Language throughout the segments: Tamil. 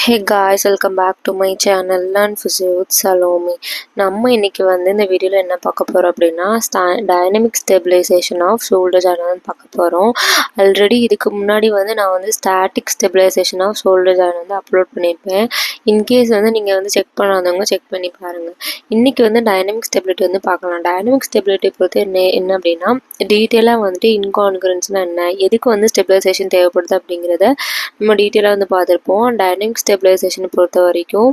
Hey guys, welcome back to my channel Learn Physio with Salome. நம்ம இன்னைக்கு இந்த வீடியோவில் என்ன பார்க்க போகிறோம் அப்படின்னா dynamic stabilization of shoulder join பார்க்க போகிறோம். ஆல்ரெடி இதுக்கு முன்னாடி நான் static stabilization of shoulder join upload பண்ணியிருப்பேன். இன்கேஸ் நீங்கள் செக் பண்ணாதவங்க செக் பண்ணி பாருங்கள். இன்றைக்கி டைனமிக் ஸ்டெபிலிட்டி பார்க்கலாம். டைனமிக் ஸ்டெபிலிட்டி பொறுத்து என்ன அப்படின்னா டீட்டெயிலாக இன்கான்கரன்ஸ்னால் என்ன, எதுக்கு ஸ்டெபிலைசேஷன் தேவைப்படுது அப்படிங்கிறத நம்ம டீட்டெயிலாக பார்த்துருப்போம். டைனமிக் ஸ்டெபிலைசேஷனை பொறுத்த வரைக்கும்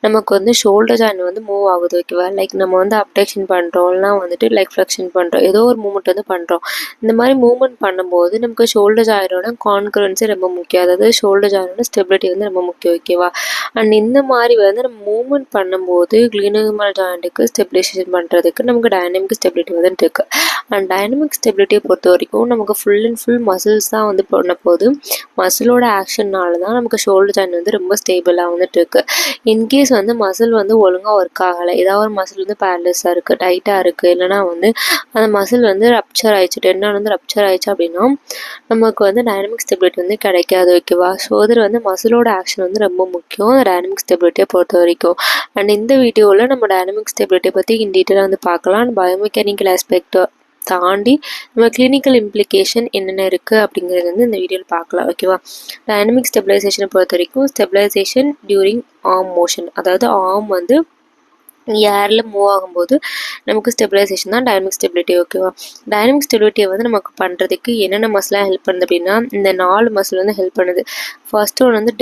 நமக்கு ஷோல்டர் ஜாயின் மூவ் ஆகுது, ஓகேவா. லைக் நம்ம அப்டக்ஷன் பண்ணுறோம், இல்லைனா லைக் ஃப்ளெக்ஷன் பண்ணுறோம், ஏதோ ஒரு மூமெண்ட் பண்ணுறோம். இந்த மாதிரி மூவ்மெண்ட் பண்ணும்போது நமக்கு ஷோல்டர் ஜாயினோட கான்கரன்ஸு ரொம்ப முக்கியம். அதாவது ஷோல்டர் ஜாயினோட ஸ்டெபிலிட்டி ரொம்ப முக்கியம், ஓகேவா. அண்ட் இந்த மாதிரி நம்ம மூவ்மெண்ட் பண்ணும்போது கிளினோஹியூமரல் ஜாயிண்ட்டுக்கு ஸ்டெபிலைசேஷன் பண்ணுறதுக்கு நமக்கு டைனமிக் ஸ்டெபிலிட்டி இருக்குது. அண்ட் டைனமிக் ஸ்டெபிலிட்டியை பொறுத்த வரைக்கும் நமக்கு ஃபுல் அண்ட் ஃபுல் மசில்ஸ் தான் பண்ண போது மசிலோட ஆக்ஷன்னால தான் நமக்கு ஷோல்டர் ஜாயின் ரொம்ப ஸ்டேபிளாக இருக்குது. இன்கேஸ் மசில் ஒழுங்காக ஒர்க் ஆகலை, ஏதாவது ஒரு மசில் பேரலைஸாக இருக்குது, டைட்டாக இருக்குது, இல்லைனா அந்த மசில் ரப்சர் ஆயிடுச்சு, டெண்டான் ரப்சர் ஆயிடுச்சு அப்படின்னா நமக்கு டைனமிக் ஸ்டெபிலிட்டி கிடைக்காது, ஓகேவா. ஸோ அது மசிலோட ஆக்ஷன் ரொம்ப முக்கியம் டைனமிக் ஸ்டெபிலிட்டியை பொறுத்த வரைக்கும். அண்ட் இந்த வீடியோவில் நம்ம டைனமிக் ஸ்டெபிலிட்டியை பற்றி இன் டீட்டெயிலாக பார்க்கலாம். பயோமெக்கானிக்கல் ஆஸ்பெக்ட் தாண்டி நம்ம கிளினிக்கல் இம்ப்ளிகேஷன் என்னென்ன இருக்குது அப்படிங்கிறது இந்த வீடியோவில் பார்க்கலாம், ஓகேவா. டைனமிக் ஸ்டெபிலைசேஷனை பொறுத்த வரைக்கும் ஸ்டெபிலைசேஷன் டியூரிங் ஆர்ம் மோஷன், அதாவது ஆர்ம் ஏரில் மூவ் ஆகும்போது நமக்கு ஸ்டெபிலைசேஷன் தான் டைனமிக் ஸ்டெபிலிட்டி, ஓகேவா. டைனமிக் ஸ்டெபிலிட்டியை நமக்கு பண்ணுறதுக்கு என்னென்ன மசிலாக ஹெல்ப் பண்ணுது அப்படின்னா இந்த 4 மசில் ஹெல்ப் பண்ணுது. ஃபர்ஸ்ட்டு ஒன்று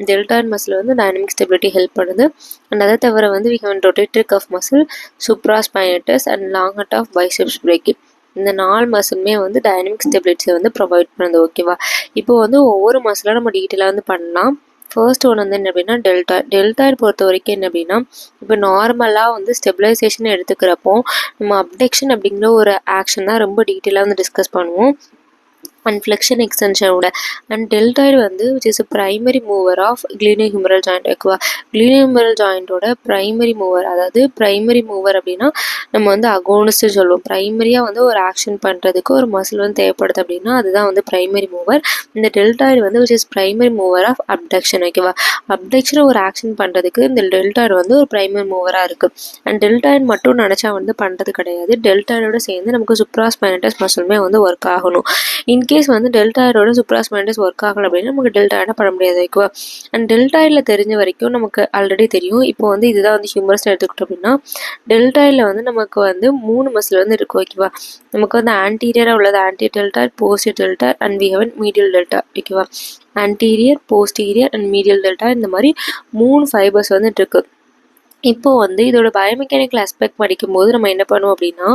deltoid muscle dynamic stability help பண்ணுது. அண்ட் அதை தவிர we have rotator cuff muscle, supraspinatus and long head of biceps brachii. இந்த 4 மசிலுமே டைனமிக் ஸ்டெபிலிட்டியை ப்ரொவைட் பண்ணுது, ஓகேவா. இப்போ ஒவ்வொரு மசிலாக நம்ம டீட்டெயிலாக பண்ணலாம். ஃபர்ஸ்ட் ஒன்று என்ன அப்படின்னா டெல்டாய்ட் பொறுத்த வரைக்கும் என்ன அப்படின்னா இப்போ நார்மலாக ஸ்டெபிலைசேஷன் எடுத்துக்கிறப்போ நம்ம அப்டக்ஷன் அப்படிங்கிற ஒரு ஆக்ஷன் தான் ரொம்ப டீட்டெயிலாக டிஸ்கஸ் பண்ணுவோம். அண்ட் ஃப்ளெக்ஷன் எக்ஸ்டென்ஷனோட. And deltoid which is primary mover of glenohumeral joint, ஓகேவா. கிளினோஹியூமரல் ஜாயிண்டோட பிரைமரி மூவர், அதாவது பிரைமரி மூவர் அப்படின்னா நம்ம அகோனிஸ்ட் சொல்லுவோம். ப்ரைமரியாக ஒரு ஆக்ஷன் பண்ணுறதுக்கு ஒரு மசில் தேவைப்படுது அப்படின்னா அதுதான் பிரைமரி மூவர். இந்த deltoid which is primary mover of abduction, ஓகேவா. அப்டக்ஷனை ஒரு ஆக்ஷன் பண்ணுறதுக்கு இந்த டெல்டாய்டு ஒரு பிரைமரி மூவராக இருக்குது. அண்ட் டெல்டாய்டு மட்டும் நினச்சா பண்ணுறது கிடையாது. டெல்டாய்டோட சேர்ந்து நமக்கு சுப்ராஸ்பைனட்டஸ் மசிலுமே ஒர்க் ஆகணும். இன்கேஸ் டெல்டாய்டோட சுப்ராஸ்பைனட்டஸ் ஒர்க் ஆகலை அப்படின்னா நமக்கு டெல்டாய்டை பண்ண முடியாது, ஓகேவா. அண்ட் டெல்டாய்டில் தெரிஞ்ச வரைக்கும் நமக்கு ஆல்ரெடி தெரியும். இப்போ இதுதான் ஹியூமரஸ் எடுத்துக்கிட்டோம் அப்படின்னா டெல்டாய்டில் நமக்கு 3 மசில் இருக்குது, ஓகேவா. நமக்கு ஆன்டீரியராக உள்ளது anterior deltoid, posterior deltoid and we have medial deltoid, ஓகேவா. Anterior, posterior and medial deltoid, இந்த மாதிரி 3 ஃபைபர்ஸ் இருக்குது. இப்போது இதோட பயோமெக்கானிக்கல் ஆஸ்பெக்ட் படிக்கும்போது நம்ம என்ன பண்ணுவோம் அப்படின்னா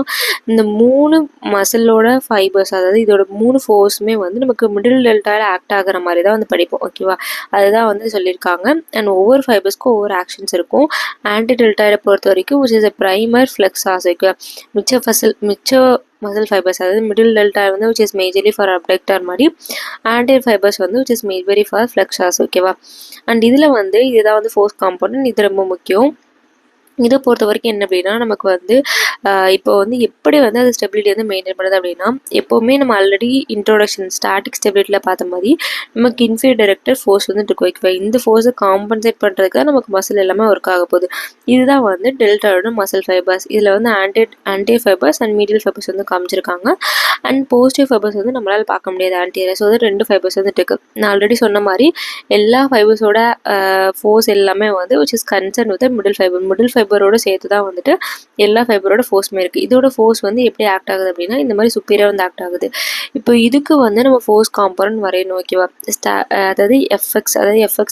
இந்த 3 மசிலோட ஃபைபர்ஸ், அதாவது இதோட 3 ஃபோர்ஸுமே நமக்கு மிடில் டெல்டாயில் ஆக்ட் ஆகிற மாதிரி தான் படிப்போம், ஓகேவா. அதுதான் சொல்லியிருக்காங்க. அண்ட் ஒவ்வொரு ஃபைபர்ஸ்க்கும் ஒவ்வொரு ஆக்ஷன்ஸ் இருக்கும். ஆன்டி டெல்டாயை பொறுத்த வரைக்கும் which is a primer flexors, ஓகேவா. மிச்ச மசில் ஃபைபர்ஸ், அதாவது middle delta which is majorly for abductor மாதிரி, ஆன்டியர் fibres which is majorly for flexors, ஓகேவா. அண்ட் இதில் இதுதான் ஃபோர்ஸ் காம்பவுண்ட், இது ரொம்ப முக்கியம். இதை பொறுத்த வரைக்கும் என்ன அப்படின்னா நமக்கு இப்போ எப்படி அது ஸ்டெபிலிட்டி மெயின்டைன் பண்ணுது அப்படின்னா எப்போவுமே நம்ம ஆல்ரெடி இன்ட்ரோடக்ஷன் ஸ்டாட்டிக் ஸ்டெபிலிட்டியில் பார்த்த மாதிரி நமக்கு இன்ஃபீரியர் டைரக்டர் ஃபோர்ஸ் இருக்கும், ஓகேவா. இந்த ஃபோர்ஸை காம்பன்சேட் பண்ணுறதுக்கு தான் நமக்கு மசில் எல்லாமே ஒர்க் ஆக போகுது. இதுதான் டெல்டாவோட மசில் ஃபைபர்ஸ். இதில் ஆன்டியர் ஃபைபர்ஸ் அண்ட் மீடியல் ஃபைபர்ஸ் காமிச்சிருக்காங்க. அண்ட் போஸ்டிவ் ஃபைபர்ஸ் நம்மளால் பார்க்க முடியாது ஆன்டியர். ஸோ 2 ஃபைபர்ஸ் இருக்குது. நான் ஆல்ரெடி சொன்ன மாதிரி எல்லா ஃபைபர்ஸோட ஃபோர்ஸ் எல்லாமே which is concerned with middle ஃபைபரோட சேர்த்து தான் எல்லா ஃபைபரோட ஃபோர்ஸுமே இருக்குது. இதோட ஃபோர்ஸ் எப்படி ஆக்ட் ஆகுது அப்படின்னா இந்த மாதிரி சுப்பீரியர் ஆக்ட் ஆகுது. இப்போ இதுக்கு நம்ம ஃபோர்ஸ் காம்பனன்ட் வரையணும், ஓகேவா. அதாவது எஃப்எக்ஸ்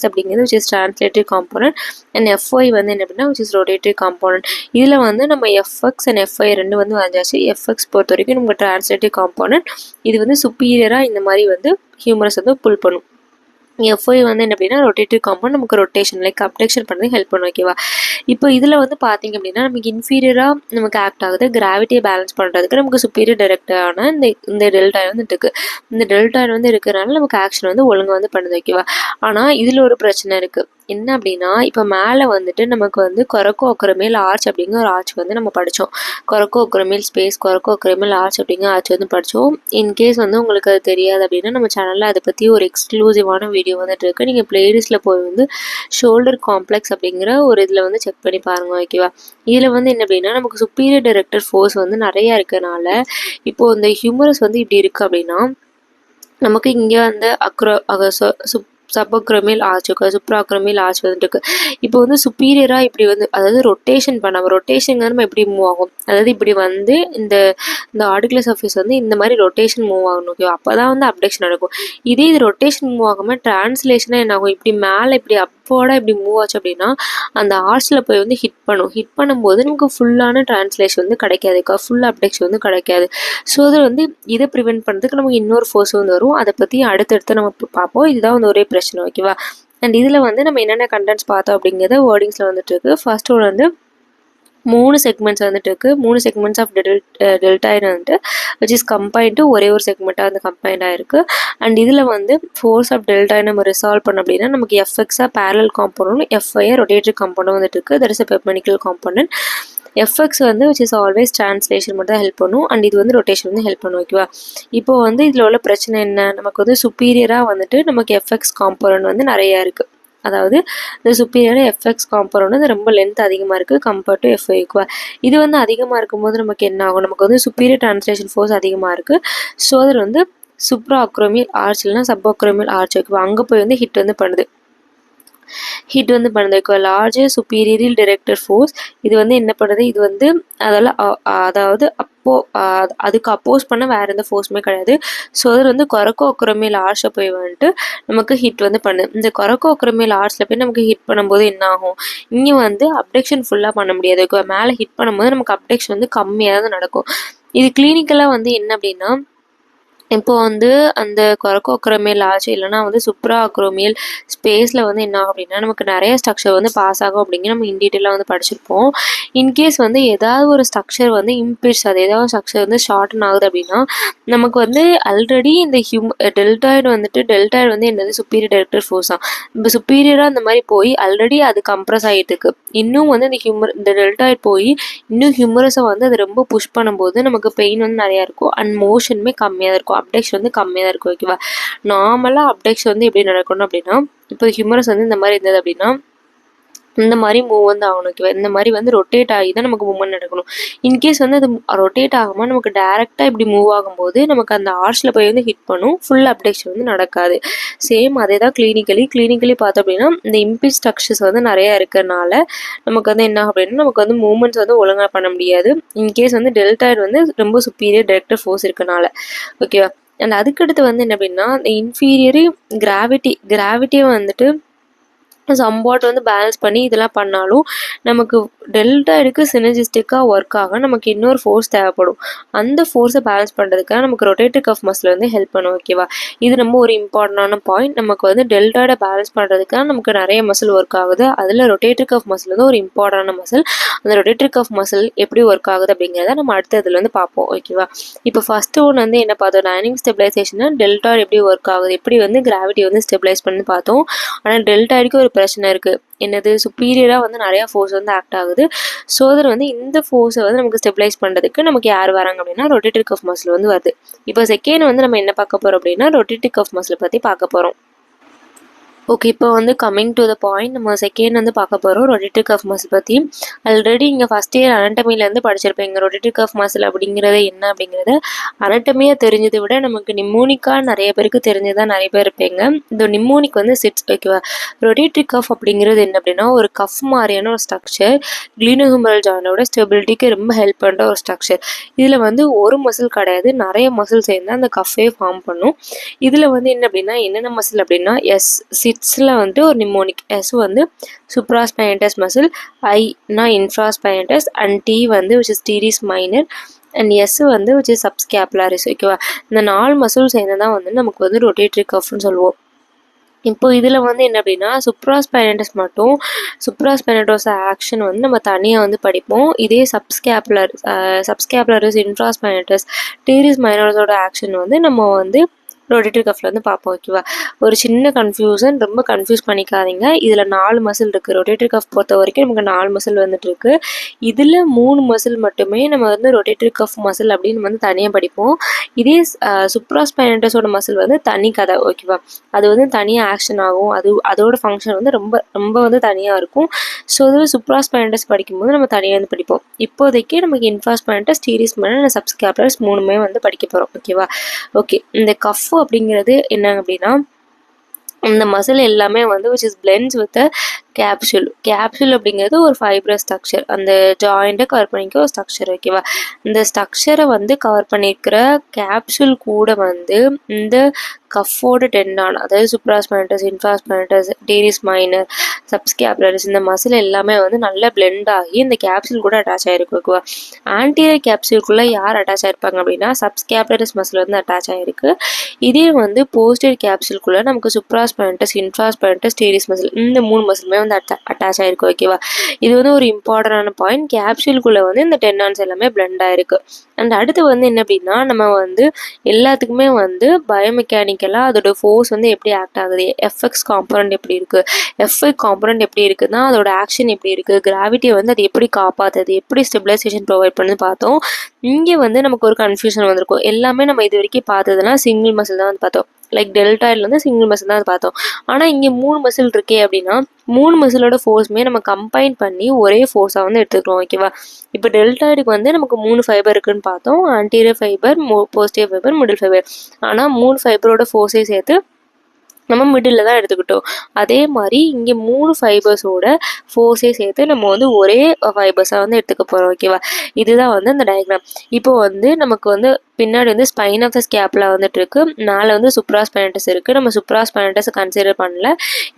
அப்படிங்கிறது which is translatory component and FY என்ன அப்படின்னா which is rotatory component. இதில் நம்ம எஃப்எக்ஸ் அண்ட் எஃப்ஐ ரெண்டு வரைஞ்சாச்சு. எஃப்எக்ஸ் பொறுத்த வரைக்கும் நமக்கு translatory component, இது சுப்பீரியராக இந்த மாதிரி ஹியூமரஸ் புல் பண்ணும். எஃப்ஐ என்ன அப்படின்னா ரொட்டேட்டிவ் காம்பவுண்ட், நமக்கு ரொட்டேஷன் லைக் அப்டக்ஷன் பண்ணுறது ஹெல்ப் பண்ணும், ஓகேவா. இப்போ இதில் பார்த்தீங்க அப்படின்னா நமக்கு இன்ஃபீரியராக நமக்கு ஆக்ட் ஆகுது. கிராவிட்டியை பேலன்ஸ் பண்ணுறதுக்கு நமக்கு சுப்பீரியர் டைரக்டான இந்த டெல்டாய்டு இருக்குது. இந்த டெல்டாய்டு இருக்கிறனால நமக்கு ஆக்ஷன் ஒழுங்காக பண்ணுது, ஓகேவா. ஆனால் இதில் ஒரு பிரச்சனை இருக்குது. என்ன அப்படின்னா இப்போ மேலே வந்துட்டு நமக்கு வந்து கொரக்கோக்ரமேல் ஆர்ச் அப்படிங்கிற ஒரு ஆர்ச் வந்து நம்ம படித்தோம். கொரக்கோக்ரமேல் ஸ்பேஸ் கொரக்கோக்ரமேல் ஆர்ச் அப்படிங்கிற ஆர்ச் வந்து படித்தோம். இன்கேஸ் வந்து உங்களுக்கு அது தெரியாது அப்படின்னா நம்ம சேனலில் அதை பற்றி ஒரு எக்ஸ்க்ளூசிவான வீடியோ வந்துட்டு இருக்குது. நீங்கள் பிளேலிஸ்ட்டில் போய் வந்து ஷோல்டர் காம்ப்ளெக்ஸ் அப்படிங்கிற ஒரு இதில் வந்து செக் பண்ணி பாருங்கள். ஓகேவா? இதில் வந்து என்ன அப்படின்னா நமக்கு சுப்பீரியர் டைரக்டர் ஃபோர்ஸ் வந்து நிறையா இருக்கனால இப்போது இந்த ஹியூமரஸ் வந்து இப்படி இருக்குது அப்படின்னா நமக்கு இங்கே வந்து சப்அக்ரமில் ஆர்ச் இருக்கு, சுப்ராக்ரமில் ஆர்ச் வந்துட்டு இருக்கு. இப்போ வந்து சுப்பீரியராக இப்படி வந்து அதாவது ரொட்டேஷன் பண்ணாமல் ரொட்டேஷனுங்க நம்ம எப்படி மூவ் ஆகும், அதாவது இப்படி வந்து இந்த ஆர்டிகுலர் சர்ஃபேஸ் வந்து இந்த மாதிரி ரொட்டேஷன் மூவ் ஆகணும். ஓகே, அப்போ தான் வந்து அப்டக்ஷன் நடக்கும். இதே இது ரொட்டேஷன் மூவ் ஆகாமல் டிரான்ஸ்லேஷனாக என்ன ஆகும், இப்படி மேலே இப்படி அப்போட இப்படி மூவ் ஆச்சு அப்படின்னா அந்த ஆர்ச்சில் போய் வந்து ஹிட் பண்ணும்போது நமக்கு ஃபுல்லான டிரான்ஸ்லேஷன் வந்து கிடைக்காது, ஃபுல் அப்டக்ஷன் வந்து கிடைக்காது. ஸோ அது வந்து இதை ப்ரிவெண்ட் பண்ணுறதுக்கு நமக்கு இன்னொரு ஃபோர்ஸ் வந்து வரும். அதை பற்றி அடுத்தடுத்து நம்ம பார்ப்போம். இதுதான் வந்து ஒரே பிரச்சனை. ஓகேவா? அண்ட் இதில் வந்து நம்ம என்னென்ன கண்டென்ட்ஸ் பார்த்தோம் அப்படிங்கிறத வேர்டிங்ஸில் வந்துட்டு இருக்கு. ஃபர்ஸ்ட் ஒன்று வந்து 3 செக்மெண்ட்ஸ் வந்துட்டு இருக்குது. 3 செக்மெண்ட்ஸ் ஆஃப் டெல்டாய்டு வந்துட்டு விச் இஸ் கம்பைன்டு ஒரே ஒரு செக்மெண்ட்டாக வந்து கம்பைன்ட் ஆகிருக்கு. அண்ட் இதில் வந்து ஃபோர்ஸ் ஆஃப் டெல்டாய் நம்ம ரிசால்வ் பண்ண அப்படின்னா நமக்கு எஃப்எக்ஸாக parallel compound, F I rotatory compound வந்துட்டு இருக்குது. That is a perpendicular compound. F X வந்து விச் இஸ் ஆல்வேஸ் டிரான்ஸ்லேஷன் மட்டும் தான் ஹெல்ப் பண்ணும். அண்ட் இது வந்து ரொட்டேஷன் வந்து ஹெல்ப் பண்ணும். ஓகேவா? இப்போ வந்து இதில் உள்ள பிரச்சனை என்ன, நமக்கு வந்து சுப்பீரியராக வந்துட்டு நமக்கு எஃப்எக்ஸ் காம்பவுண்ட் வந்து நிறையா இருக்குது. அதாவது இந்த சுப்பீரியர் எஃப்எக்ஸ் காம்பவுண்ட் வந்து ரொம்ப லென்த் அதிகமாக இருக்குது கம்பேர்ட் டு எஃப்ஐ. இது வந்து அதிகமாக இருக்கும்போது நமக்கு என்ன ஆகும், நமக்கு வந்து சுப்பீரியர் டிரான்ஸ்லேஷன் ஃபோர்ஸ் அதிகமாக இருக்குது. ஸோ அதில் வந்து சுப்ரா அக்ரோமியல் ஆர்ச் இல்லைனா சப் அக்ரோமியல் ஆர்ச் ஓகேவா, அங்கே போய் வந்து ஹிட் வந்து பண்ணுது. லார்ஜர் சுப்பீரியரில் டைரக்டர் ஃபோர்ஸ் இது வந்து என்ன பண்ணுது, இது வந்து அதாவது அதுக்கு அப்போஸ் பண்ண வேறு எந்த ஃபோர்ஸுமே கிடையாது. ஸோ அது வந்து கொரக்கோக்ரமேல் ஆர்ச்சை போய் வந்துட்டு நமக்கு ஹிட் வந்து பண்ணுது. இந்த கொரக்கோக்ரமேல் ஆர்ச்சில் போய் நமக்கு ஹிட் பண்ணும்போது என்ன ஆகும், இங்கே வந்து அப்டக்ஷன் ஃபுல்லாக பண்ண முடியாது. மேலே ஹிட் பண்ணும்போது நமக்கு அப்டக்ஷன் வந்து கம்மியாக தான் நடக்கும். இது கிளினிக்கலாக வந்து என்ன அப்படின்னா இப்போ வந்து அந்த கொரக்கோக்ரமேல் ஆர்ச் இல்லைனா வந்து சுப்ரா அக்ரோமியல் ஸ்பேஸில் வந்து என்ன ஆகும் அப்படின்னா நமக்கு நிறைய ஸ்ட்ரக்சர் வந்து பாஸ் ஆகும் அப்படிங்கிற நம்ம இன்டீட்டெயிலாக வந்து படிச்சிருப்போம். இன்கேஸ் வந்து ஏதாவது ஒரு ஸ்ட்ரக்சர் வந்து இம்பிட்ஸ், அது ஏதாவது ஸ்ட்ரக்சர் வந்து ஷார்டன் ஆகுது அப்படின்னா நமக்கு வந்து ஆல்ரெடி இந்த டெல்டாய்டு வந்து என்னது சுப்பீரியர் டைரக்டர் ஃபோர்ஸ் தான். இப்போ சுப்பீரியராக அந்த மாதிரி போய் ஆல்ரெடி அது கம்ப்ரஸ் ஆகிட்டு இருக்கு. இன்னும் வந்து இந்த டெல்டாய்டு போய் இன்னும் ஹியூமரஸை வந்து அது ரொம்ப புஷ் பண்ணும்போது நமக்கு பெயின் வந்து நிறையா இருக்கும். அண்ட் மோஷனுமே கம்மியாக இருக்கும், அப்டக்ஷன் வந்து கம்மியாக தான் இருக்கும். ஓகேவா? நார்மலாக அப்டக்ஷன் வந்து எப்படி நடக்கணும் அப்படின்னா இப்போ ஹியூமரஸ் வந்து இந்த மாதிரி இருந்தது அப்படின்னா இந்த மாதிரி மூவ் வந்து ஆகணும். ஓகேவா? இந்த மாதிரி வந்து ரொட்டேட் ஆகி தான் நமக்கு மூவ்மெண்ட் நடக்கணும். இன்கேஸ் வந்து அது ரொட்டேட் ஆகாமல் நமக்கு டேரெக்டாக இப்படி மூவ் ஆகும்போது நமக்கு அந்த ஆர்ச்சில் போய் வந்து ஹிட் பண்ணும், ஃபுல் அப்டக்ஷன் வந்து நடக்காது. சேம் அதே தான் கிளினிக்கலி பார்த்தோம் அப்படின்னா இந்த இம்பிட் ஸ்ட்ரக்சர்ஸ் வந்து நிறையா இருக்கிறனால நமக்கு வந்து என்ன ஆகும் அப்படின்னா நமக்கு வந்து மூவ்மெண்ட்ஸ் வந்து ஒழுங்காக பண்ண முடியாது. இன்கேஸ் வந்து டெல்டாய்டு வந்து ரொம்ப சுப்பீரியர் டைரக்டர் ஃபோர்ஸ் இருக்கனால. ஓகேவா? அண்ட் அதுக்கடுத்து வந்து என்ன அப்படின்னா இந்த இன்ஃபீரியரி கிராவிட்டியை வந்துட்டு சம்பாட் வந்து பேலன்ஸ் பண்ணி இதெல்லாம் பண்ணாலும் நமக்கு டெல்டாய்டுக்கு சினர்ஜிஸ்டிக்காக ஒர்க் ஆக நமக்கு இன்னொரு ஃபோர்ஸ் தேவைப்படும். அந்த ஃபோர்ஸை பேலன்ஸ் பண்ணுறதுக்காக நமக்கு ரொட்டேட்டரி கஃப் மசில் வந்து ஹெல்ப் பண்ணும். ஓகேவா? இது ரொம்ப ஒரு இம்பார்ட்டண்டான பாயிண்ட். நமக்கு வந்து டெல்டாய்டை பேலன்ஸ் பண்ணுறதுக்காக நமக்கு நிறைய மசில் ஒர்க் ஆகுது. அதில் ரொட்டேட்டரி கஃப் மசில் வந்து ஒரு இம்பார்ட்டண்டான மசில். அந்த ரொட்டேட்டரி கஃப் மசில் எப்படி ஒர்க் ஆகுது அப்படிங்கிறத நம்ம அடுத்த இதில் வந்து பார்ப்போம். ஓகேவா? இப்போ ஃபர்ஸ்ட் ஒன்று வந்து என்ன பார்த்தோம், டைனமிக் ஸ்டெபிலைசேஷன். டெல்டாய்டு எப்படி ஒர்க் ஆகுது, எப்படி வந்து கிராவிட்டி வந்து ஸ்டெபிலைஸ் பண்ணி பார்த்தோம். ஆனால் டெல்டாய்டுக்கு ஒரு பிரச்சனை இருக்குது, என்னது, சுப்பீரியராக வந்து நிறையா ஃபோர்ஸ் வந்து ஆக்ட் ஆகுது. ஸோ அதில் வந்து இந்த ஃபோர்ஸை வந்து நமக்கு ஸ்டெபிலைஸ் பண்ணுறதுக்கு நமக்கு யார் வராங்க அப்படின்னா ரொட்டேட்டரி கஃப் மசில் வந்து வருது. இப்போ செகண்ட் வந்து நம்ம என்ன பார்க்க போகிறோம் அப்படின்னா ரொட்டேட்டரி கஃப் மசிலை பற்றி பார்க்க போகிறோம். ஓகே, இப்போ வந்து கம்மிங் டு த பாயிண்ட், நம்ம செகண்ட் வந்து பார்க்க போகிறோம் ரொட்டேட்டரி கஃப் மசில் பற்றி. ஆல்ரெடி இங்கே ஃபஸ்ட் இயர் அனட்டமிலேருந்து படிச்சிருப்பேங்க. ரொட்டேட்டரி கஃப் மசில் அப்படிங்கிறது என்ன அப்படிங்கிறத அனட்டமியாக தெரிஞ்சதை விட நமக்கு நிமோனிக்காக நிறைய பேருக்கு தெரிஞ்சதான் நிறைய பேர் இருப்பீங்க. இந்த நிமோனிக் வந்து சிட்ஸ். ஓகேவா? ரொட்டேட்டரி கஃப் அப்படிங்கிறது என்ன அப்படின்னா ஒரு கஃப் மாதிரியான ஒரு ஸ்ட்ரக்சர், கிளினோஹியூமரல் ஜாயினோட ஸ்டெபிலிட்டிக்கு ரொம்ப ஹெல்ப் பண்ணுற ஒரு ஸ்ட்ரக்சர். இதில் வந்து ஒரு மசில் கிடையாது, நிறைய மசில் சேர்ந்து அந்த கஃபே ஃபார்ம் பண்ணும். இதில் வந்து என்ன அப்படின்னா என்னென்ன மசில் அப்படின்னா சிட்ஸில் வந்து ஒரு நிமோனிக், எஸ் வந்து சுப்ராஸ்பைனட்டஸ் மசில், ஐனா இன்ஃப்ராஸ்பைனட்டஸ், அண்ட் டி வந்து which is teres minor, and S வந்து விச் இஸ் சப்ஸ்கேப்புலரிஸ். ஓகேவா? இந்த 4 மசில் சேர்ந்து தான் வந்து நமக்கு வந்து ரொட்டேட்டரி கஃப்னு சொல்லுவோம். இப்போ இதில் வந்து என்ன அப்படின்னா சுப்ராஸ்பைனட்டோஸ் ஆக்ஷன் வந்து நம்ம தனியாக வந்து படிப்போம். இதே சப்ஸ்கேப்புலரிஸ், இன்ஃப்ராஸ்பைனட்டஸ், டீரிஸ் மைனர்ஸோட ஆக்ஷன் வந்து நம்ம வந்து ரொட்டேட்டர் கஃப்ல வந்து பார்ப்போம். ஓகேவா? ஒரு சின்ன கன்ஃபியூஷன், ரொம்ப கன்ஃபியூஸ் பண்ணிக்காதீங்க. இதில் 4 மசில் இருக்குது. ரொட்டேட்டர் கஃப் பொறுத்த வரைக்கும் நமக்கு 4 மசில் வந்துட்டு இருக்கு. இதில் 3 மசில் மட்டுமே நம்ம வந்து ரொட்டேட்டர் கஃப் மசில் அப்படின்னு வந்து தனியாக படிப்போம். இதே சுப்ராஸ்பைனட்டஸோட மசில் வந்து தனி கதை. ஓகேவா? அது வந்து தனியாக ஆக்ஷன் ஆகும். அதோட ஃபங்க்ஷன் வந்து ரொம்ப ரொம்ப வந்து தனியாக இருக்கும். ஸோ இதுவே சுப்ராஸ்பைனட்டஸ் படிக்கும்போது நம்ம தனியாக வந்து படிப்போம். இப்போதைக்கு நமக்கு இன்ஃப்ராஸ்பைனட்டஸ், டீரிஸ் மைனர், சப்ஸ்கேப்புலர்ஸ் 3மே வந்து படிக்க போகிறோம். ஓகேவா? ஓகே, இந்த கஃப் அப்படிங்கிறது என்ன அப்படின்னா, இந்த மசில் எல்லாமே வந்து which is blends with a capsule அப்படிங்கிறது ஒரு ஃபைப்ரஸ் ஸ்ட்ரக்சர். அந்த ஜாயிண்ட்டை கவர் பண்ணிக்க ஒரு ஸ்ட்ரக்சர். ஓகேவா? இந்த ஸ்ட்ரக்சரை வந்து கவர் பண்ணியிருக்கிற கேப்சூல் கூட வந்து இந்த கஃபோட டெண்டான், அதாவது சுப்ராஸ்பைனட்டஸ், இன்ஃப்ராஸ்பைனட்டஸ், டீரிஸ் மைனர், சப்ஸ்கேப்புலரிஸ், இந்த மசில் எல்லாமே வந்து நல்லா பிளெண்ட் ஆகி இந்த கேப்சூல் கூட அட்டாச் ஆகிருக்கு. ஓகேவா? ஆன்டீரியர் கேப்சூலுக்குள்ளே யார் அட்டாச் ஆகிருப்பாங்க அப்படின்னா சப்ஸ்கேப்புலரிஸ் மசில் வந்து அட்டாச் ஆகிருக்கு. இதே வந்து போஸ்டர் கேப்சூலுக்குள்ளே நமக்கு சுப்ராஸ்பைனட்டஸ், இன்ஃப்ராஸ்பைனட்டஸ், டீரிஸ் மசில், இந்த 3 மசிலுமே வந்து அட்டாச் ஆகிருக்கு. ஓகேவா? இது வந்து ஒரு இம்பார்ட்டண்டான பாயிண்ட். கேப்சூலுக்குள்ளே வந்து இந்த டெண்டான்ஸ் எல்லாமே பிளெண்ட் ஆகிருக்கு. அண்ட் அடுத்து வந்து என்ன அப்படின்னா, நம்ம வந்து எல்லாத்துக்குமே வந்து பயோமெக்கானிக்கலாக அதோட ஃபோர்ஸ் வந்து எப்படி ஆக்ட் ஆகுது, எஃப்எக்ஸ் காம்பனண்ட் எப்படி இருக்குது, எஃப்ஐ காம்பனண்ட் எப்படி இருக்குதுன்னா அதோட ஆக்ஷன் எப்படி இருக்குது, கிராவிட்டியை வந்து அது எப்படி காப்பாற்றுது, எப்படி ஸ்டெபிலைசேஷன் ப்ரொவைட் பண்ணுன்னு பார்த்தோம். இங்கே வந்து நமக்கு ஒரு கன்ஃபியூஷன் வந்திருக்கும். எல்லாமே நம்ம இது வரைக்கும் பார்த்ததுனா சிங்கிள் மசில் தான் வந்து பார்த்தோம். லைக் டெல்டாயில் வந்து சிங்கிள் மசில் தான் பார்த்தோம். ஆனால் இங்கே 3 மசில் இருக்கே அப்படின்னா 3 மசிலோட ஃபோர்ஸுமே நம்ம கம்பைன் பண்ணி ஒரே ஃபோர்ஸாக வந்து எடுத்துக்கிறோம். ஓகேவா? இப்போ டெல்டாய்டுக்கு வந்து நமக்கு 3 ஃபைபர் இருக்குன்னு பார்த்தோம். Anterior fibre, posterior fibre, middle fibre. ஆனால் 3 ஃபைபரோட ஃபோர்ஸை சேர்த்து நம்ம மிடில் தான் எடுத்துக்கிட்டோம். அதே மாதிரி இங்கே 3 ஃபைபர்ஸோட ஃபோர்ஸே சேர்த்து நம்ம வந்து ஒரே ஃபைபர்ஸாக வந்து எடுத்துக்க போகிறோம். ஓகேவா? இதுதான் வந்து அந்த டயக்ராம். இப்போ வந்து நமக்கு வந்து பின்னாடி வந்து ஸ்பைன் ஆஃப் த ஸ்கேப்ல வந்துட்டு இருக்கு. மேலே வந்து சுப்ராஸ்பைனட்டஸ் இருக்குது. நம்ம சுப்ராஸ்பைனட்டஸை கன்சிடர் பண்ணல.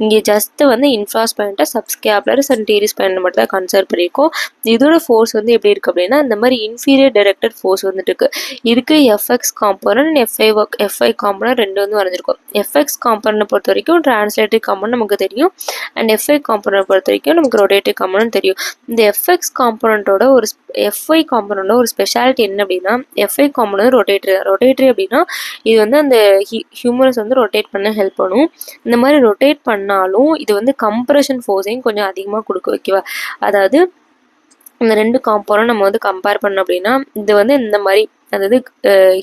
இங்கே ஜஸ்ட் வந்து இன்ஃப்ராஸ்பைனட்டஸ், சப்ஸ்கேப்புலரிஸ் அண்ட் டீரிஸ் ஸ்பைனட்டஸ் மட்டும் தான் கன்சிடர் பண்ணியிருக்கோம். இதோட ஃபோர்ஸ் வந்து எப்படி இருக்குது அப்படின்னா இந்த மாதிரி இன்ஃபீரியர் டைரக்டட் ஃபோர்ஸ் வந்துட்டு இருக்கு. இதுக்கு எஃப்எக்ஸ் காம்பனண்ட், எஃப்ஐ காம்பனண்ட் ரெண்டு வந்து வரைஞ்சிருக்கும். எஃப்எக்ஸ் காம்பனண்ட் பொறுத்த வரைக்கும் டிரான்ஸ்லேட்டிவ் காம்பனண்ட் நமக்கு தெரியும். அண்ட் எஃப்ஐ காம்பனண்ட் பொறுத்த வரைக்கும் நமக்கு ரொட்டேட்டிவ் காம்பனண்ட் தெரியும். இந்த எஃப்எக்ஸ் காம்பனண்டோட எஃப்ஐ காம்பனண்டோட ஒரு ஸ்பெஷாலிட்டி என்ன அப்படின்னா, எஃப்ஐ காம்பனண்ட் ரொட்டேட்டரி அப்படின்னா இது வந்து அந்த ஹியூமரஸ் வந்து ரொட்டேட் பண்ண ஹெல்ப் பண்ணும். இந்த மாதிரி ரொட்டேட் பண்ணாலும் இது வந்து கம்ப்ரெஷன் ஃபோர்ஸையும் கொஞ்சம் அதிகமாக கொடுக்கும். ஓகேவா? அதாவது இந்த 2 காம்பனண்ட் நம்ம வந்து கம்பேர் பண்ணோம் அப்படின்னா இது வந்து இந்த மாதிரி, அதாவது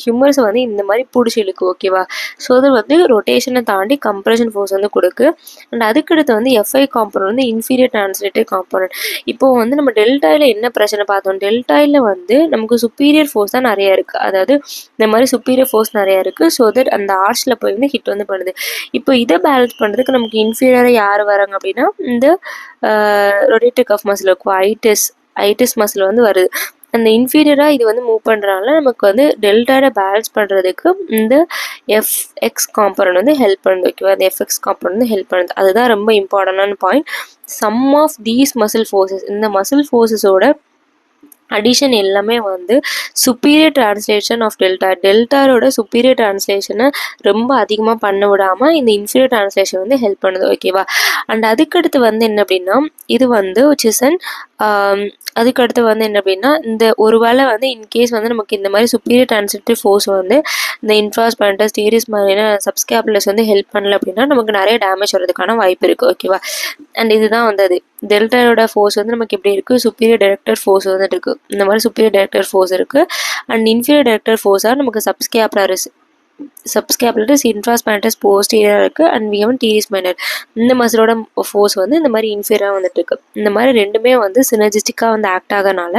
ஹியூமர்ஸை வந்து இந்த மாதிரி பிடிச்சி இழுக்கு. ஓகேவா? ஸோ அது வந்து ரொட்டேஷனை தாண்டி கம்ப்ரெஷன் ஃபோர்ஸ் வந்து கொடுக்கு. அண்ட் அதுக்கடுத்து வந்து எஃப்ஐ காம்பனண்ட் வந்து இன்ஃபீரியர் டிரான்ஸ்லேட்டிவ் காம்பனண்ட். இப்போ வந்து நம்ம டெல்டாயில் என்ன பிரச்சனை பார்த்தோம், டெல்டாயில் வந்து நமக்கு சுப்பீரியர் ஃபோர்ஸ் தான் நிறையா இருக்குது. அதாவது இந்த மாதிரி சுப்பீரியர் ஃபோர்ஸ் நிறையா இருக்குது. ஸோ தட் அந்த ஆர்ச்சில் போய் வந்து ஹிட் வந்து பண்ணுது. இப்போ இதை பேலன்ஸ் பண்ணுறதுக்கு நமக்கு இன்ஃபீரியராக யார் வராங்க அப்படின்னா இந்த ரொட்டேட்டிவ் கஃப் மசில் இருக்கும், ஐட்டிஸ் மசில் வந்து வருது. அந்த இன்ஃபீரியராக இது வந்து மூவ் பண்ணுறதுனால நமக்கு வந்து டெல்டாவை பேலன்ஸ் பண்ணுறதுக்கு இந்த எஃப்எக்ஸ் காம்பனண்ட் வந்து ஹெல்ப் பண்ணுது. ஓகேவா? அந்த எஃப்எக்ஸ் காம்பனண்ட் வந்து ஹெல்ப் பண்ணுது. அதுதான் ரொம்ப இம்பார்ட்டண்டான point. Sum of these muscle forces, இந்த மசில் ஃபோர்ஸஸோட அடிஷன் எல்லாமே வந்து சுப்பீரியர் டிரான்ஸ்லேஷன் ஆஃப் டெல்டாரோட சுப்பீரியர் டிரான்ஸ்லேஷனை ரொம்ப அதிகமாக பண்ண விடாமல் இந்த இன்ஃபீரியர் டிரான்ஸ்லேஷன் வந்து ஹெல்ப் பண்ணுது. ஓகேவா? அண்ட் அதுக்கடுத்து வந்து என்ன அப்படின்னா இது வந்து அதுக்கடுத்து வந்து என்ன அப்படின்னா இந்த ஒரு வேளை வந்து இன்கேஸ் வந்து நமக்கு இந்த மாதிரி சுப்பீரியர் டிரான்ஸ்லேட்டிவ் ஃபோர்ஸ் வந்து இந்த இன்ஃப்ராஸ்பைனட்டஸ், டீரிஸ் மாதிரியான சப்ஸ்கேப்புலர்ஸ் வந்து ஹெல்ப் பண்ணல அப்படின்னா நமக்கு நிறைய டேமேஜ் வர்றதுக்கான வாய்ப்பு இருக்குது. ஓகேவா? அண்ட் இதுதான் வந்து அது டெல்டாவோட ஃபோர்ஸ் வந்து நமக்கு எப்படி இருக்குது, சுப்பீரியர் டைரக்டர் ஃபோர்ஸ் வந்துட்டு இருக்குது. இந்த மாதிரி சுப்பீரியர் டைரக்டர் ஃபோர்ஸ் இருக்குது. அண்ட் இன்ஃபீரியர் டைரக்டர் ஃபோர்ஸாக நமக்கு சப்ஸ்கேப்புலரிஸ், இன்ஃப்ராஸ்பைனட்டஸ், போஸ்டீரியராக இருக்குது. And we have teres minor. இந்த மசிலோட ஃபோர்ஸ் வந்து இந்த மாதிரி இன்ஃபீரியராக வந்துட்டு இருக்குது. இந்த மாதிரி ரெண்டுமே வந்து சினர்ஜிஸ்டிக்காக வந்து ஆக்ட் ஆகனால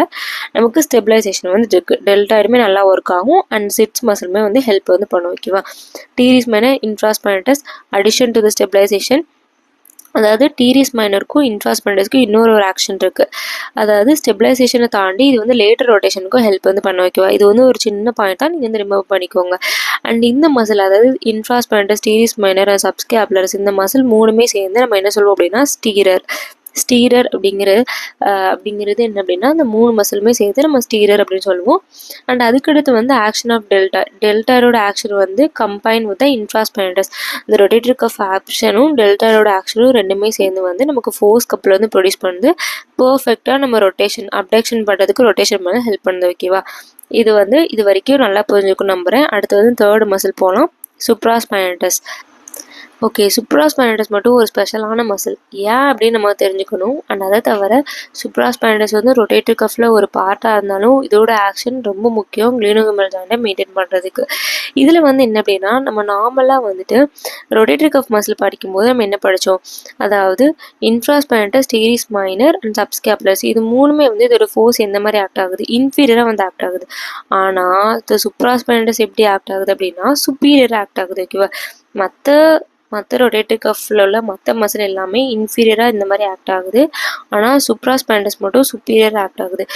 நமக்கு ஸ்டெபிலைசேஷன் வந்து இருக்குது. டெல்டாயுமே நல்லா ஒர்க் ஆகும். அண்ட் சிட்ஸ் மசிலுமே வந்து ஹெல்ப் வந்து பண்ணும். ஓகேவா? Teres minor, infraspinatus addition to the stabilization, அதாவது டீரிஸ் மைனருக்கும் இன்ஃப்ராஸ்பைனட்டஸ்க்கும் இன்னொரு ஆக்ஷன் இருக்குது. அதாவது ஸ்டெபிலைசேஷனை தாண்டி இது வந்து லேட்டர் ரொட்டேஷனுக்கும் ஹெல்ப் வந்து பண்ண. ஓகேவா? இது வந்து ஒரு சின்ன பாயிண்ட் தான், நீங்கள் வந்து ரிமூவ் பண்ணிக்கோங்க. அண்ட் இந்த மசில், அதாவது இன்ஃப்ராஸ்பைனட்டஸ், டீரிஸ் மைனர், சப்ஸ்கேப்புலரிஸ், இந்த மசில் 3மே சேர்ந்து நம்ம என்ன சொல்லுவோம் அப்படின்னா ஸ்டீரர் அப்படிங்கிறது என்ன அப்படின்னா அந்த 3 மசிலுமே சேர்த்து நம்ம ஸ்டீரர் அப்படின்னு சொல்லுவோம். அண்ட் அதுக்கடுத்து வந்து ஆக்ஷன் ஆஃப் டெல்டாரோட ஆக்ஷன் வந்து கம்பைன் வித் இன்ஃப்ராஸ்பைனட்டஸ். இந்த ரொட்டேட்டர் கஃப் ஆக்ஷனும் டெல்டாரோட ஆக்ஷனும் ரெண்டுமே சேர்ந்து வந்து நமக்கு ஃபோர்ஸ் கப்பில் வந்து ப்ரொடியூஸ் பண்ணுது. பர்ஃபெக்டாக நம்ம அப்டக்ஷன் பண்ணுறதுக்கு ரொட்டேஷன் பண்ண ஹெல்ப் பண்ணுது. ஓகேவா? இது வரைக்கும் நல்லா புரிஞ்சுக்கும் நம்புகிறேன். அடுத்து வந்து 3rd மசில் போகலாம். சுப்ராஸ்பைனட்டஸ். ஓகே, சுப்ராஸ்பைனட்டஸ் மட்டும் ஒரு ஸ்பெஷலான மசில். ஏன் அப்படின்னு நம்ம தெரிஞ்சுக்கணும். அண்ட் அதை தவிர சுப்ராஸ்பைனட்டஸ் வந்து ரொட்டேட்டர் கஃபில் ஒரு பார்ட்டாக இருந்தாலும் இதோட ஆக்ஷன் ரொம்ப முக்கியம் க்ளீனோஹியூமரல் ஜாயிண்ட்டை மெயின்டைன் பண்ணுறதுக்கு. இதில் வந்து என்ன அப்படின்னா, நம்ம நார்மலாக வந்துட்டு ரொட்டேட்டர் கஃப் மசில் படிக்கும்போது நம்ம என்ன படித்தோம், அதாவது இன்ஃப்ராஸ்பைனட்டஸ், டீரிஸ் மைனர் அண்ட் சப்ஸ்கேப்புலர்ஸ், இது மூணுமே வந்து இதோட ஃபோர்ஸ் எந்த மாதிரி ஆக்ட் ஆகுது, இன்ஃபீரியராக வந்து ஆக்ட் ஆகுது. ஆனால் இந்த சுப்ராஸ்பைனட்டஸ் எப்படி ஆக்ட் ஆகுது அப்படின்னா சுப்பீரியராக ஆக்ட் ஆகுது. ஓகேவா, மற்ற ரொட்டேட்டர் கஃப்ல உள்ள மற்ற மசில் எல்லாமே இன்ஃபீரியராக இந்த மாதிரி ஆக்ட் ஆகுது. ஆனால் சுப்ராஸ்பைனட்டஸ் மட்டும் சுப்பீரியராக ஆக்ட் ஆகுது.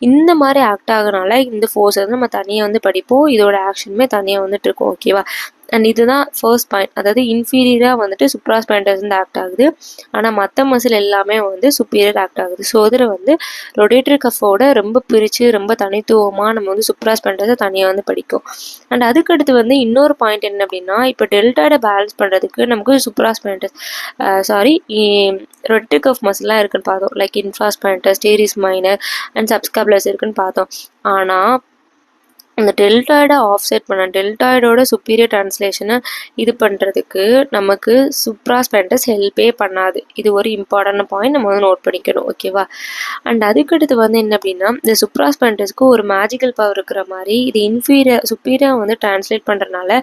இந்த மாதிரி ஆக்ட் ஆகுறனால இந்த ஃபோர்ஸ் வந்து நம்ம தனியாக வந்து படிப்போம். இதோட ஆக்ஷனுமே தனியாக வந்துட்டு இருக்கும். ஓகேவா, அண்ட் இதுதான் ஃபர்ஸ்ட் பாயிண்ட். அதாவது இன்ஃபீரியராக வந்துட்டு சுப்ராஸ்பைனட்டஸ் வந்து ஆக்ட் ஆகுது. ஆனால் மற்ற மசில் எல்லாமே வந்து சுப்பீரியர் ஆக்ட் ஆகுது. ஸோ இதில் வந்து ரொட்டேட்டர் கஃபோட ரொம்ப பிரித்து ரொம்ப தனித்துவமாக நம்ம வந்து சுப்ராஸ்பைனட்டஸை தனியாக வந்து படிக்கும். அண்ட் அதுக்கடுத்து வந்து இன்னொரு பாயிண்ட் என்ன அப்படின்னா, இப்போ டெல்டாய்டை பேலன்ஸ் பண்ணுறதுக்கு நமக்கு சுப்ராஸ்பைனட்டஸ் ரொட்டேட்டர் கஃப் மசில்லாம் இருக்குன்னு பார்த்தோம். லைக் இன்ஃப்ராஸ்பைனட்டஸ், டீரிஸ் மைனர் அண்ட் சப்ஸ்கேப்புலர்ஸ் இருக்குன்னு பார்த்தோம். ஆனால் அந்த டெல்டாய்டை ஆஃப்செட் பண்ண டெல்டாய்டோட சுப்பீரியர் ட்ரான்ஸ்லேஷனை இது பண்ணுறதுக்கு நமக்கு சுப்ராஸ்பைனட்டஸ் ஹெல்ப்பே பண்ணாது. இது ஒரு இம்பார்ட்டன்ட் பாயிண்ட் நம்ம வந்து நோட் பண்ணிக்கணும். ஓகேவா, அண்ட் அதுக்கடுத்து வந்து என்ன அப்படின்னா, இந்த சுப்ராஸ்பைனட்டஸ்க்கு ஒரு மேஜிக்கல் பவர் இருக்கிற மாதிரி இது சுப்பீரியர் வந்து ட்ரான்ஸ்லேட் பண்ணுறதுனால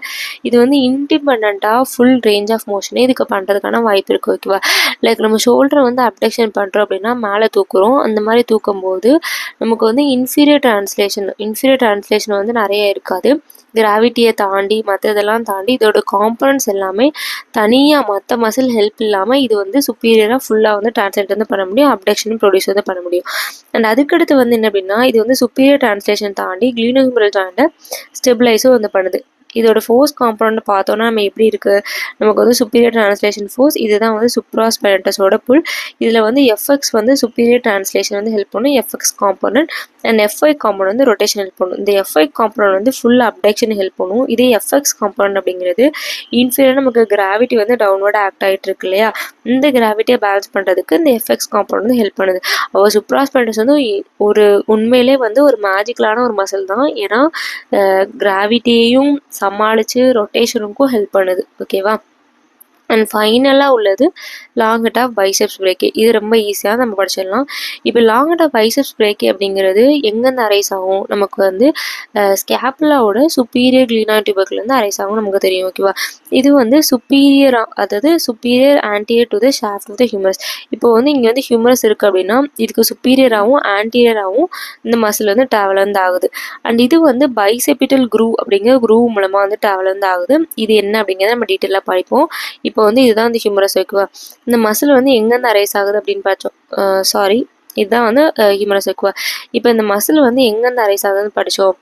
இது வந்து இண்டிபெண்ட்டாக ஃபுல் ரேஞ்ச் ஆஃப் மோஷனே இதுக்கு பண்ணுறதுக்கான வாய்ப்பு இருக்குது. ஓகேவா, லைக் நம்ம ஷோல்டரை வந்து அப்டக்ஷன் பண்ணுறோம் அப்படின்னா மேலே தூக்குறோம். அந்த மாதிரி தூக்கும்போது நமக்கு வந்து இன்ஃபீரியர் ட்ரான்ஸ்லேஷன் வந்து நிறைய இருக்காது. கிராவிட்டியை தாண்டி மற்றதெல்லாம் தாண்டி இதோட காம்பனன்ட்ஸ் எல்லாமே தனியாக மற்ற மசில் ஹெல்ப் இல்லாமல் இது வந்து சுப்பீரியராக ஃபுல்லாக வந்து ட்ரான்ஸ்லேட் வந்து பண்ண முடியும், அப்டக்ஷன் ப்ரொடியூஸ் வந்து பண்ண முடியும். அண்ட் அதுக்கடுத்து வந்து என்ன அப்படின்னா, இது வந்து சுப்பீரியர் ட்ரான்ஸ்லேஷன் தாண்டி க்ளீனோஹியூமரல் ஜாயிண்ட்டை ஸ்டெபிளைஸும் வந்து பண்ணுது. இதோட ஃபோர்ஸ் காம்பனண்ட் பார்த்தோன்னா நம்ம எப்படி இருக்குது, நமக்கு வந்து சுப்பீரியர் ட்ரான்ஸ்லேஷன் ஃபோர்ஸ், இதுதான் வந்து சுப்ராஸ்பைனட்டஸோட புல். இதில் வந்து எஃப்எக்ஸ் வந்து சுப்பீரியர் ட்ரான்ஸ்லேஷன் வந்து ஹெல்ப் பண்ணும், FX component. And FI component வந்து ரொட்டேஷன் ஹெல்ப் பண்ணும். இந்த எஃப்ஐ காம்பனண்ட் வந்து ஃபுல் அப்டக்ஷன் ஹெல்ப் பண்ணும். இதே எஃப்எக்ஸ் காம்பனண்ட் அப்படிங்கிறது இன்ஃபீரியர் நமக்கு கிராவிட்டி வந்து டவுன்வர்டாக ஆக்ட் ஆகிட்டு இருக்கு இல்லையா, இந்த கிராவிட்டியை பேலன்ஸ் பண்ணுறதுக்கு இந்த எஃப்எக்ஸ் காம்பனண்ட் வந்து ஹெல்ப் பண்ணுது. அவள் சுப்ராஸ்பைனட்டஸ் வந்து ஒரு உண்மையிலே வந்து ஒரு மேஜிக்கலான ஒரு மசில் தான். ஏன்னா கிராவிட்டியையும் சமாளித்து ரொட்டேஷனுக்கும் ஹெல்ப் பண்ணுது. ஓகேவா, அண்ட் ஃபைனலாக உள்ளது லாங்கட் ஆஃப் பைசெப்ஸ் பிரேக்கி. இது ரொம்ப ஈஸியாக நம்ம படிச்சிடலாம். இப்போ லாங்கட் ஆஃப் பைசெப்ஸ் பிரேக்கி அப்படிங்கிறது எங்கேருந்து அரைஸ் ஆகும், நமக்கு வந்து ஸ்கேப்புலாவோட சுப்பீரியர் க்ளீனாய்ட் டியூபர்க்லேருந்து அரைஸ் ஆகும் நமக்கு தெரியும். ஓகேவா, இது வந்து அதாவது superior anterior to the shaft of the humerus. இப்போ வந்து இங்கே வந்து ஹியூமரஸ் இருக்குது அப்படின்னா இதுக்கு சுப்பீரியராகவும் ஆன்டியராகவும் இந்த மசில் வந்து ட்ராவல் வந்து ஆகுது. அண்ட் இது வந்து பைசெபிட்டல் க்ரூவ் அப்படிங்கிற க்ரூவ் மூலமாக வந்து ட்ராவல் வந்து ஆகுது. இது என்ன அப்படிங்கிறத நம்ம டீட்டெயிலாக படிப்போம். இப்போ வந்து இதுதான் வந்து ஹியூமரஸ். ஓகேவா, இந்த மசில் வந்து எங்கேருந்து அரைஸ் ஆகுது அப்படின்னு பார்த்தோம். இதுதான் வந்து ஹியூமரஸ். ஓகேவா, இப்போ இந்த மசில் வந்து எங்கேருந்து அரைஸ் ஆகுதுன்னு படித்தோம்.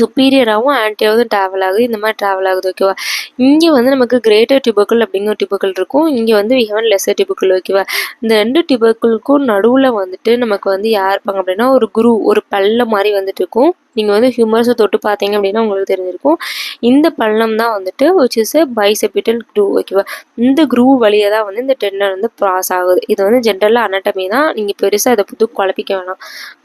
சுப்பீரியராகவும் ஆன்டியாகவும் ட்ராவல் ஆகுது, இந்த மாதிரி ட்ராவல் ஆகுது. ஓகேவா, இங்கே வந்து நமக்கு கிரேட்டர் டியூபர்க்கிள் அப்படிங்கிற ஒரு டியூபர்க்கிள் இருக்கும், இங்கே வந்து வி ஹேவ் லெஸர் டியூபர்க்கிள். ஓகேவா, இந்த ரெண்டு டியூபர்க்கிளுக்கும் நடுவில் வந்துட்டு நமக்கு வந்து யார் இருப்பாங்க அப்படின்னா ஒரு பல்ல மாதிரி வந்துட்டு இருக்கும். நீங்கள் வந்து ஹியூமரஸை தொட்டு பார்த்தீங்க அப்படின்னா உங்களுக்கு தெரிஞ்சிருக்கும். இந்த பள்ளம் தான் வந்துட்டு which is a bisepital groove. ஓகேவா, இந்த க்ரூவ் வழியாக தான் வந்து இந்த டெண்டன் வந்து ப்ராஸ் ஆகுது. இது வந்து ஜென்ரலாக அனாட்டமி தான், நீங்கள் பெருசாக இதை புது குழப்பிக்க வேணாம்.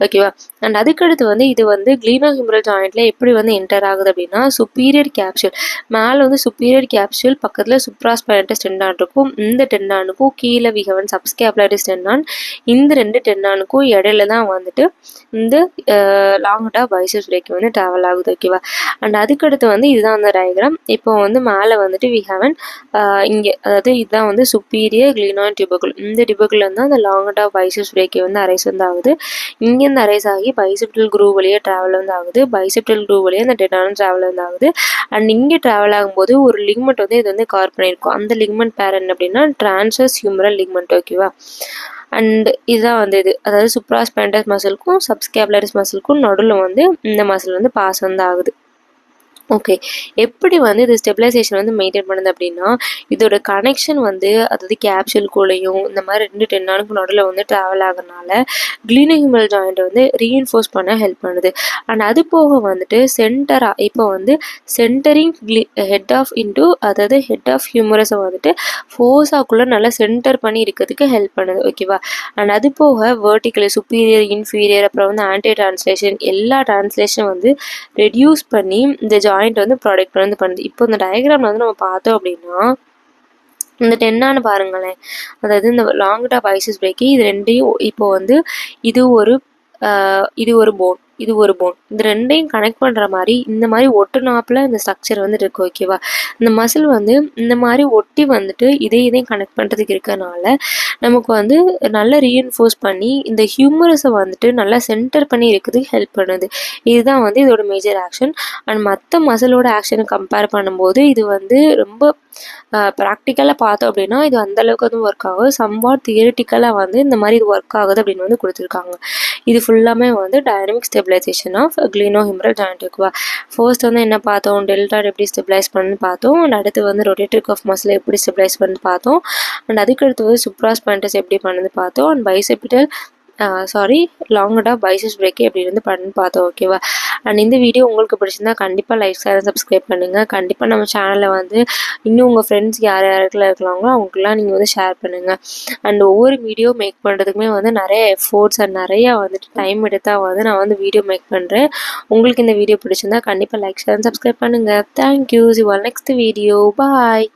ஓகேவா, அண்ட் அதுக்கடுத்து வந்து இது வந்து க்ளீனோஹியூமரல் ஜாயிண்ட்டில் எப்படி வந்து என்டர் ஆகுது அப்படின்னா சுப்பீரியர் கேப்சூல் மேலே வந்து சுப்பீரியர் கேப்சூல் பக்கத்தில் சுப்ராஸ்பைனட்டஸ் டெண்டான் இருக்கும். இந்த டெண்டானுக்கும் கீழே வி ஹேவ் சப்ஸ்கேப்புலரிஸ் டெண்டான், இந்த ரெண்டு டெண்டானுக்கும் இடையில தான் வந்துட்டு இந்த லாங்கட் ஆஃப் பைசெப்ஸ் பிரேக்கி வந்து ட்ராவல் ஆகுது. ஓகேவா, அண்ட் அதுக்கடுத்து வந்து இதுதான் அந்த டயக்ராம். இப்போ வந்து மேலே வந்துட்டு வி ஹேவன் இங்கே, அதாவது இதுதான் வந்து சுப்பீரியர் க்ளீனாய்ட் டியூபர்க்கிள். இந்த டியூபர்க்கிள் வந்து அந்த லாங்கட் ஆஃப் பைசெப்ஸ் பிரேக்கி வந்து அரைஸ் வந்து ஆகுது. இங்கேருந்து அரைஸ் ஆகி பைசெப்டல் க்ரூவ் வழியாக ட்ராவல் வந்து ஆகுது. பைசெப்டல் க்ரூவ் வழியாக அந்த டெண்டானும் ட்ராவல் வந்து ஆகுது. அண்ட் இங்கே ட்ராவல் ஆகும்போது ஒரு லிக்மெண்ட் வந்து இது வந்து கவர் பண்ணியிருக்கும். அந்த லிக்மெண்ட் பேர் என்ன அப்படின்னா ட்ரான்ஸ்வர்ஸ் ஹியூமரல் லிக்மெண்ட். ஓகேவா, அண்ட் இதுதான் வந்து இது, அதாவது சுப்ராஸ்பைனட்டஸ் மசிலுக்கும் சப்ஸ்கேப்புலரிஸ் மசிலுக்கும் நடுவில் வந்து இந்த மசில் வந்து பாஸ் வந்து ஆகுது. ஓகே, எப்படி வந்து இது ஸ்டெபிலைசேஷன் வந்து மெயின்டைன் பண்ணுது அப்படின்னா இதோட கனெக்ஷன் வந்து அதாவது கேப்சூல்குள்ளேயும் இந்த மாதிரி ரெண்டு டெண்டானுக்கு நடுவில் வந்து ட்ராவல் ஆகிறதுனால க்ளீனோஹியூமரல் ஜாயிண்ட்டை வந்து ரீஎன்ஃபோர்ஸ் பண்ண ஹெல்ப் பண்ணுது. அண்ட் அது போக வந்துட்டு சென்டராக இப்போ வந்து சென்டரிங் ஹெட் ஆஃப் ஹியூமரஸை வந்துட்டு ஃபோர்ஸாக்குள்ளே நல்லா சென்டர் பண்ணி இருக்கிறதுக்கு ஹெல்ப் பண்ணுது. ஓகேவா, அண்ட் அது போக வெர்டிக்கலி சுப்பீரியர், இன்ஃபீரியர், அப்புறம் வந்து ஆன்டி ட்ரான்ஸ்லேஷன், எல்லா ட்ரான்ஸ்லேஷன் வந்து ரெடியூஸ் பண்ணி இந்த ஜாயிண்ட் வந்து ப்ராடக்ட் வந்து பண்ணுது. இப்போ இந்த டயக்ராமில் வந்து நம்ம பார்த்தோம் அப்படின்னா இந்த 10 பாருங்களேன். அதாவது இந்த லாங்குடா பைசஸ் பிரேக்கி இது ரெண்டையும் இப்போ வந்து இது ஒரு இது ஒரு போன், இது ஒரு போன். இந்த ரெண்டையும் கனெக்ட் பண்ணுற மாதிரி இந்த மாதிரி ஒட்டுனாப்பில் இந்த ஸ்ட்ரக்சர் வந்து இருக்குது. ஓகேவா? இந்த மசில் வந்து இந்த மாதிரி ஒட்டி வந்துட்டு இதையும் கனெக்ட் பண்ணுறதுக்கு இருக்கிறனால நமக்கு வந்து நல்லா ரீஎன்ஃபோர்ஸ் பண்ணி இந்த ஹியூமரஸை வந்துட்டு நல்லா சென்டர் பண்ணி இருக்கிறதுக்கு ஹெல்ப் பண்ணுது. இதுதான் வந்து இதோட மேஜர் ஆக்ஷன். அண்ட் மற்ற மசிலோட ஆக்ஷனை கம்பேர் பண்ணும்போது இது வந்து ரொம்ப ப்ராக்டிக்கலாக பார்த்தோம் அப்படின்னா இது அந்தளவுக்கு வந்து ஒர்க் ஆகும். சம்வாட் தியரிட்டிக்கலாக வந்து இந்த மாதிரி இது ஒர்க் ஆகுது அப்படின்னு வந்து கொடுத்துருக்காங்க. இது ஃபுல்லாமே வந்து டைனமிக் ஸ்டெபிலைசேஷன் ஆஃப் க்ளீனோஹியூமரல் ஜாயிண்ட். ஓகேவா? ஃபர்ஸ்ட் வந்து என்ன பார்த்தோம், டெல்டாட் எப்படி ஸ்டெபிலைஸ் பண்ணு பார்த்தோம். அண்ட் அடுத்து வந்து ரொட்டேட்டர் கஃப் மசில் எப்படி ஸ்டெபிலைஸ் பண்ணு பார்த்தோம். அண்ட் அதுக்கடுத்து வந்து சுப்ராஸ்பைன்டஸ் எப்படி பண்ணுது பார்த்தோம். அண்ட் பைசெப்டிடல் லாங்குடா பைசஸ் பிரேக்கி எப்படி வந்து பண்ணு பார்த்தோம். ஓகேவா? அண்ட் இந்த வீடியோ உங்களுக்கு பிடிச்சிருந்தா கண்டிப்பாக லைக் ஷேர் சப்ஸ்கிரைப் பண்ணுங்கள். கண்டிப்பாக நம்ம சேனலில் வந்து இன்னும் உங்கள் ஃப்ரெண்ட்ஸ் யாருக்கெல்லாம் இருக்கலாங்களோ அவங்களுக்குலாம் நீங்கள் வந்து ஷேர் பண்ணுங்கள். அண்ட் ஒவ்வொரு வீடியோ மேக் பண்ணுறதுக்குமே வந்து நிறைய எஃபோர்ட்ஸ் அண்ட் நிறையா வந்துட்டு டைம் எடுத்தால் வந்து நான் வந்து வீடியோ மேக் பண்ணுறேன். உங்களுக்கு இந்த வீடியோ பிடிச்சிருந்தா கண்டிப்பாக லைக் ஷேர் சப்ஸ்கிரைப் பண்ணுங்கள். Thank you. See all next video. பாய்.